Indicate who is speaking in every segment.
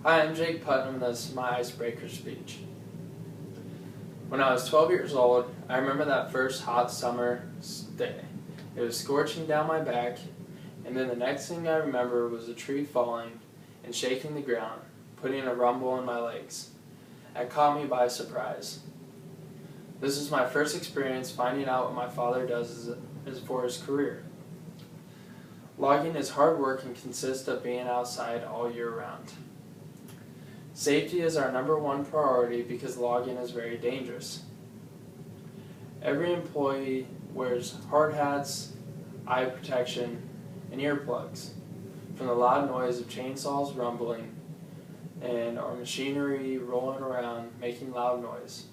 Speaker 1: Hi, I'm Jake Putnam, and this is my icebreaker speech. When I was 12 years old, I remember that first hot summer day. It was scorching down my back, and then the next thing I remember was a tree falling and shaking the ground, putting a rumble in my legs. It caught me by surprise. This is my first experience finding out what my father does for his career. Logging is hard work and consists of being outside all year round. Safety is our #1 priority because logging is very dangerous. Every employee wears hard hats, eye protection, and earplugs from the loud noise of chainsaws rumbling and our machinery rolling around making loud noise.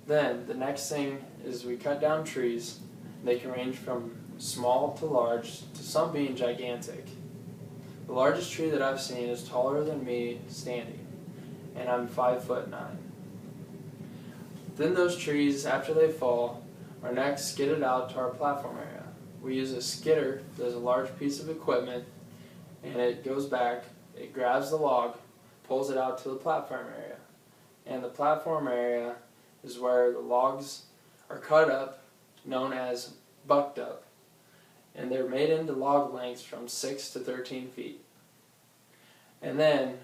Speaker 1: Then the next thing is we cut down trees. They can range from small to large to some being gigantic. The largest tree that I've seen is taller than me standing, and I'm 5'9". Then those trees, after they fall, are next skidded out to our platform area. We use a skidder, there's a large piece of equipment, and it goes back, it grabs the log, pulls it out to the platform area. And the platform area is where the logs are cut up, known as bucked up. And they're made into log lengths from 6 to 13 feet. And then,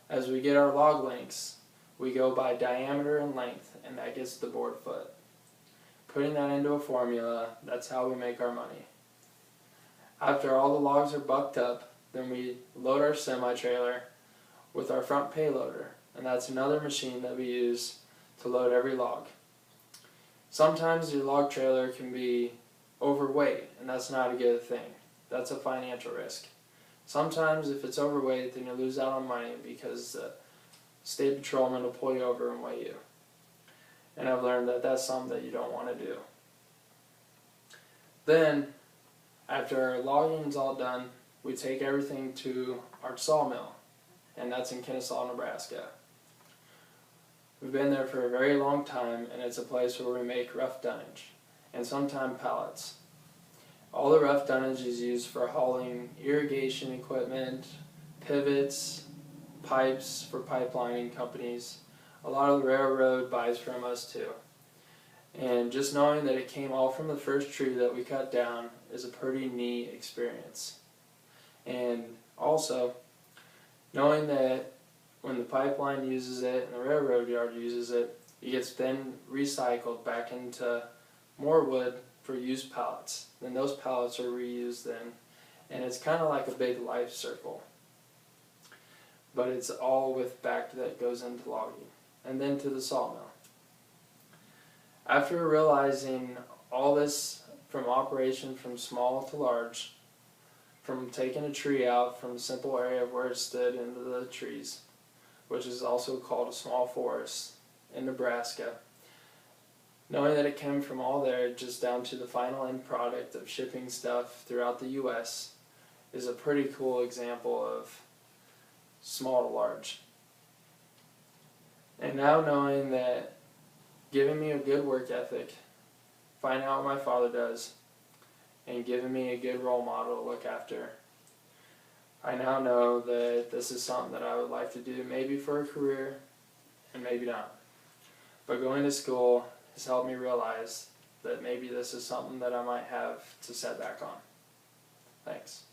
Speaker 1: as we get our log lengths, we go by diameter and length, and that gets the board foot. Putting that into a formula, that's how we make our money. After all the logs are bucked up, then we load our semi-trailer with our front payloader, and that's another machine that we use to load every log. Sometimes your log trailer can be overweight, and that's not a good thing. That's a financial risk. Sometimes if it's overweight, then you lose out on money because the state patrolman will pull you over and weigh you. And I've learned that that's something that you don't want to do. Then, after our logging is all done, we take everything to our sawmill, and that's in Kennesaw, Nebraska. We've been there for a very long time, and it's a place where we make rough dunnage, and sometimes pallets. All the rough dunnage is used for hauling irrigation equipment, pivots, pipes for pipelining companies. A lot of the railroad buys from us too. And just knowing that it came all from the first tree that we cut down is a pretty neat experience. And also, knowing that when the pipeline uses it and the railroad yard uses it, it gets then recycled back into more wood for used pallets. Then those pallets are reused then, and it's kind of like a big life circle. But it's all with back that goes into logging, and then to the sawmill. After realizing all this from operation from small to large, from taking a tree out from a simple area of where it stood into the trees, which is also called a small forest in Nebraska, knowing that it came from all there just down to the final end product of shipping stuff throughout the U.S. is a pretty cool example of small to large. And now knowing that giving me a good work ethic, finding out what my father does, and giving me a good role model to look after, I now know that this is something that I would like to do, maybe for a career, and maybe not. But going to school has helped me realize that maybe this is something that I might have to set back on. Thanks.